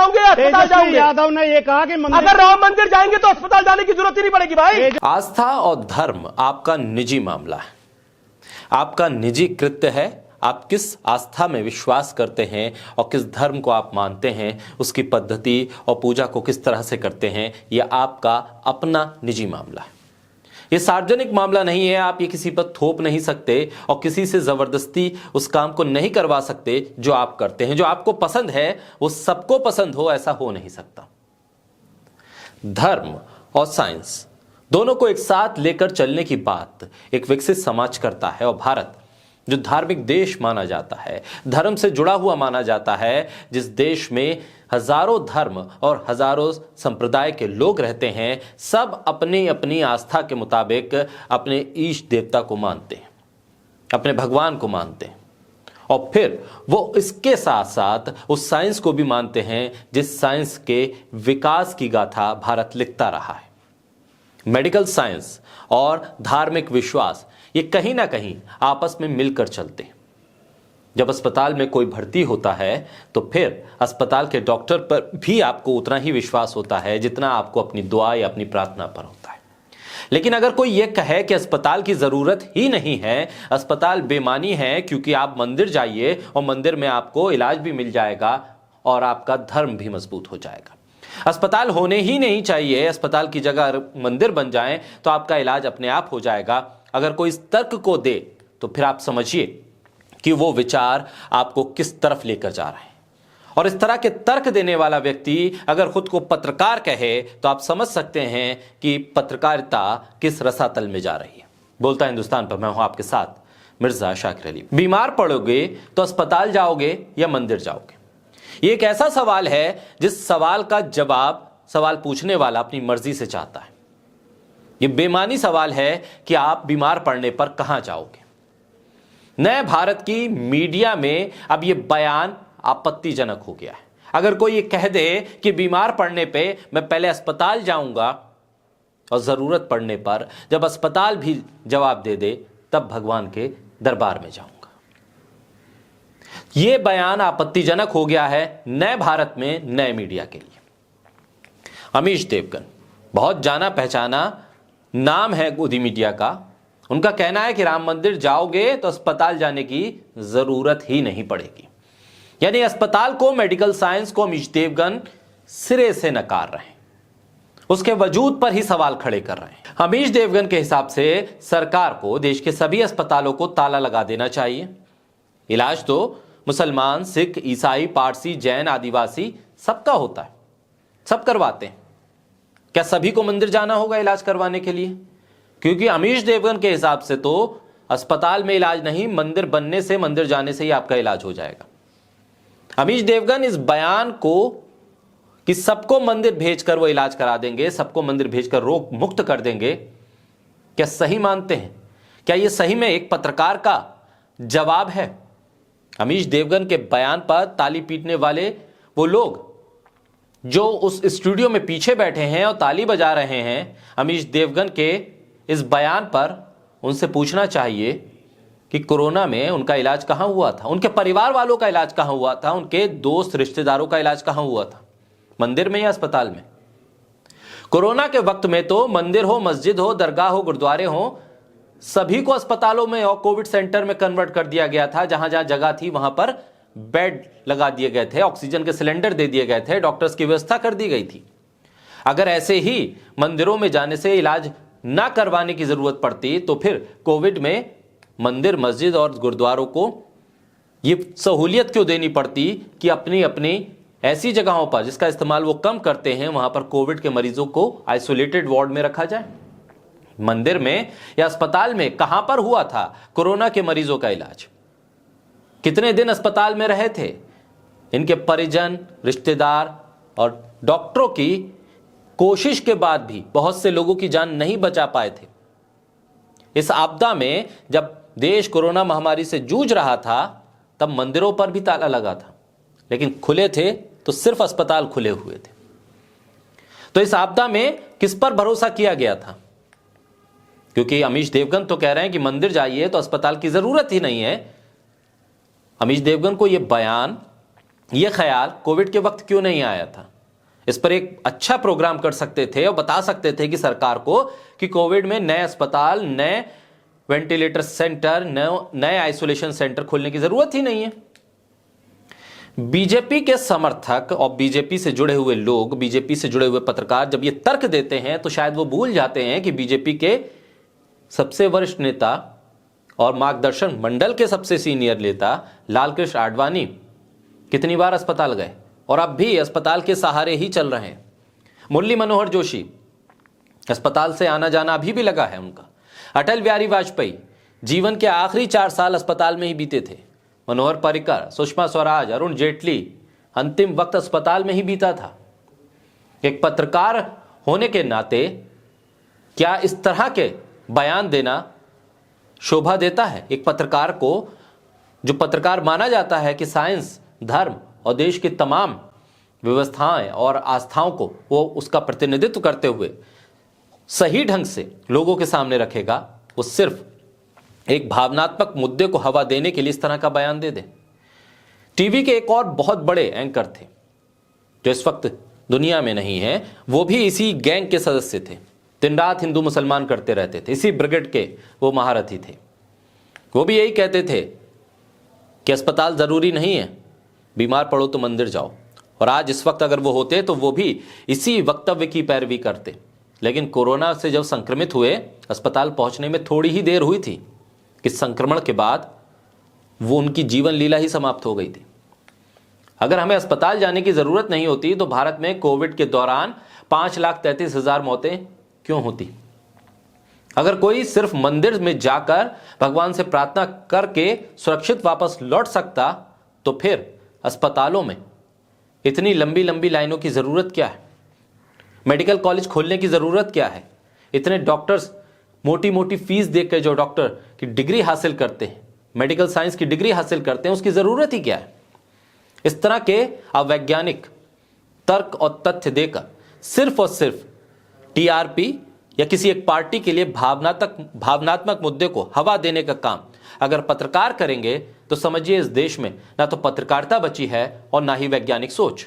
जाओगे या अस्पताल जाओगे? यादव ने ये कहा कि अगर राम मंदिर जाएंगे तो अस्पताल जाने की जरूरत ही नहीं पड़ेगी भाई। आस्था और धर्म आपका निजी मामला है, आपका निजी कृत्य है। आप किस आस्था में विश्वास करते हैं और किस धर्म को आप मानते हैं, उसकी पद्धति और पूजा को किस तरह से करते हैं, यह आपका अपना निजी मामला है। ये सार्वजनिक मामला नहीं है। आप ये किसी पर थोप नहीं सकते और किसी से जबरदस्ती उस काम को नहीं करवा सकते जो आप करते हैं। जो आपको पसंद है वो सबको पसंद हो, ऐसा हो नहीं सकता। धर्म और साइंस दोनों को एक साथ लेकर चलने की बात एक विकसित समाज करता है। और भारत जो धार्मिक देश माना जाता है, धर्म से जुड़ा हुआ माना जाता है, जिस देश में हजारों धर्म और हजारों संप्रदाय के लोग रहते हैं, सब अपनी अपनी आस्था के मुताबिक अपने ईष्ट देवता को मानते हैं, अपने भगवान को मानते हैं। और फिर वो इसके साथ साथ उस साइंस को भी मानते हैं जिस साइंस के विकास की गाथा भारत लिखता रहा है। मेडिकल साइंस और धार्मिक विश्वास ये कहीं ना कहीं आपस में मिलकर चलते हैं। जब अस्पताल में कोई भर्ती होता है तो फिर अस्पताल के डॉक्टर पर भी आपको उतना ही विश्वास होता है जितना आपको अपनी दुआ या अपनी प्रार्थना पर होता है। लेकिन अगर कोई यह कहे कि अस्पताल की जरूरत ही नहीं है, अस्पताल बेमानी है, क्योंकि आप मंदिर जाइए और मंदिर में आपको इलाज भी मिल जाएगा और आपका धर्म भी मजबूत हो जाएगा। अस्पताल होने ही नहीं चाहिए, अस्पताल की जगह मंदिर बन जाए तो आपका इलाज अपने आप हो जाएगा। अगर कोई इस तर्क को दे तो फिर आप समझिए कि वो विचार आपको किस तरफ लेकर जा रहे हैं। और इस तरह के तर्क देने वाला व्यक्ति अगर खुद को पत्रकार कहे तो आप समझ सकते हैं कि पत्रकारिता किस रसातल में जा रही है। बोलता हिंदुस्तान पर मैं हूं आपके साथ मिर्जा शाकिर अली। बीमार पड़ोगे तो अस्पताल जाओगे या मंदिर जाओगे? ये एक ऐसा सवाल है जिस सवाल का जवाब सवाल पूछने वाला अपनी मर्जी से चाहता है। ये बेमानी सवाल है कि आप बीमार पड़ने पर कहां जाओगे। नए भारत की मीडिया में अब ये बयान आपत्तिजनक हो गया है। अगर कोई ये कह दे कि बीमार पड़ने पे मैं पहले अस्पताल जाऊंगा और जरूरत पड़ने पर जब अस्पताल भी जवाब दे दे तब भगवान के दरबार में जाऊंगा, यह बयान आपत्तिजनक हो गया है नए भारत में नए मीडिया के लिए। अमीश देवगन बहुत जाना पहचाना नाम है गोदी मीडिया का। उनका कहना है कि राम मंदिर जाओगे तो अस्पताल जाने की जरूरत ही नहीं पड़ेगी। यानी अस्पताल को, मेडिकल साइंस को अमीश देवगन सिरे से नकार रहे हैं, उसके वजूद पर ही सवाल खड़े कर रहे हैं। अमीश देवगन के हिसाब से सरकार को देश के सभी अस्पतालों को ताला लगा देना चाहिए। इलाज तो मुसलमान, सिख, ईसाई, पारसी, जैन, आदिवासी सबका होता है, सब करवाते हैं। क्या सभी को मंदिर जाना होगा इलाज करवाने के लिए? क्योंकि अमीश देवगन के हिसाब से तो अस्पताल में इलाज नहीं, मंदिर बनने से, मंदिर जाने से ही आपका इलाज हो जाएगा। अमीश देवगन इस बयान को कि सबको मंदिर भेजकर वो इलाज करा देंगे, सबको मंदिर भेजकर रोग मुक्त कर देंगे, क्या सही मानते हैं? क्या यह सही में एक पत्रकार का जवाब है? अमीश देवगन के बयान पर ताली पीटने वाले वो लोग जो उस स्टूडियो में पीछे बैठे हैं और ताली बजा रहे हैं अमीश देवगन के इस बयान पर, उनसे पूछना चाहिए कि कोरोना में उनका इलाज कहां हुआ था, उनके परिवार वालों का इलाज कहां हुआ था, उनके दोस्त रिश्तेदारों का इलाज कहां हुआ था, मंदिर में या अस्पताल में? कोरोना के वक्त में तो मंदिर हो, मस्जिद हो, दरगाह हो, गुरुद्वारे हो, सभी को अस्पतालों में और कोविड सेंटर में कन्वर्ट कर दिया गया था। जहां जहां जगह थी वहां पर बेड लगा दिए गए थे, ऑक्सीजन के सिलेंडर दे दिए गए थे, डॉक्टर्स की व्यवस्था कर दी गई थी। अगर ऐसे ही मंदिरों में जाने से इलाज ना करवाने की जरूरत पड़ती तो फिर कोविड में मंदिर, मस्जिद और गुरुद्वारों को ये सहूलियत क्यों देनी पड़ती कि अपनी अपनी ऐसी जगहों पर जिसका इस्तेमाल वो कम करते हैं वहां पर कोविड के मरीजों को आइसोलेटेड वार्ड में रखा जाए? मंदिर में या अस्पताल में कहां पर हुआ था कोरोना के मरीजों का इलाज? कितने दिन अस्पताल में रहे थे? इनके परिजन, रिश्तेदार और डॉक्टरों की कोशिश के बाद भी बहुत से लोगों की जान नहीं बचा पाए थे। इस आपदा में जब देश कोरोना महामारी से जूझ रहा था तब मंदिरों पर भी ताला लगा था, लेकिन खुले थे तो सिर्फ अस्पताल खुले हुए थे। तो इस आपदा में किस पर भरोसा किया गया था? क्योंकि अमीश देवगन तो कह रहे हैं कि मंदिर जाइए तो अस्पताल की जरूरत ही नहीं है। अमीश देवगन को यह बयान यह ख्याल कोविड के वक्त क्यों नहीं आया था? इस पर एक अच्छा प्रोग्राम कर सकते थे और बता सकते थे कि सरकार को कि कोविड में नए अस्पताल, नए वेंटिलेटर सेंटर, नए आइसोलेशन सेंटर खोलने की जरूरत ही नहीं है। बीजेपी के समर्थक और बीजेपी से जुड़े हुए लोग, बीजेपी से जुड़े हुए पत्रकार जब ये तर्क देते हैं तो शायद वो भूल जाते हैं कि बीजेपी के सबसे वरिष्ठ नेता और मार्गदर्शन मंडल के सबसे सीनियर नेता लालकृष्ण आडवाणी कितनी बार अस्पताल गए और अब भी अस्पताल के सहारे ही चल रहे हैं। मुरली मनोहर जोशी, अस्पताल से आना जाना अभी भी लगा है उनका। अटल बिहारी वाजपेयी जीवन के आखिरी 4 साल अस्पताल में ही बीते थे। मनोहर पर्रिकर, सुषमा स्वराज, अरुण जेटली अंतिम वक्त अस्पताल में ही बीता था। एक पत्रकार होने के नाते क्या इस तरह के बयान देना शोभा देता है? एक पत्रकार को, जो पत्रकार माना जाता है कि साइंस, धर्म और देश की तमाम व्यवस्थाएं और आस्थाओं को वो उसका प्रतिनिधित्व करते हुए सही ढंग से लोगों के सामने रखेगा, वो सिर्फ एक भावनात्मक मुद्दे को हवा देने के लिए इस तरह का बयान दे दे। टीवी के एक और बहुत बड़े एंकर थे जो इस वक्त दुनिया में नहीं है, वो भी इसी गैंग के सदस्य थे। दिन रात हिंदू मुसलमान करते रहते थे, इसी ब्रिगेड के वो महारथी थे। वो भी यही कहते थे कि अस्पताल जरूरी नहीं है, बीमार पड़ो तो मंदिर जाओ। और आज इस वक्त अगर वो होते तो वो भी इसी वक्तव्य की पैरवी करते। लेकिन कोरोना से जब संक्रमित हुए, अस्पताल पहुंचने में थोड़ी ही देर हुई थी कि संक्रमण के बाद वो उनकी जीवन लीला ही समाप्त हो गई थी। अगर हमें अस्पताल जाने की जरूरत नहीं होती तो भारत में कोविड के दौरान 5,33,000 मौतें क्यों होती? अगर कोई सिर्फ मंदिर में जाकर भगवान से प्रार्थना करके सुरक्षित वापस लौट सकता तो फिर अस्पतालों में इतनी लंबी लंबी लाइनों की जरूरत क्या है? मेडिकल कॉलेज खोलने की जरूरत क्या है? इतने डॉक्टर्स मोटी मोटी फीस देकर जो डॉक्टर की डिग्री हासिल करते हैं, मेडिकल साइंस की डिग्री हासिल करते हैं, उसकी जरूरत ही क्या है? इस तरह के अवैज्ञानिक तर्क और तथ्य देकर सिर्फ और सिर्फ टीआरपी या किसी एक पार्टी के लिए भावनात्मक मुद्दे को हवा देने का काम अगर पत्रकार करेंगे तो समझिए इस देश में ना तो पत्रकारिता बची है और ना ही वैज्ञानिक सोच।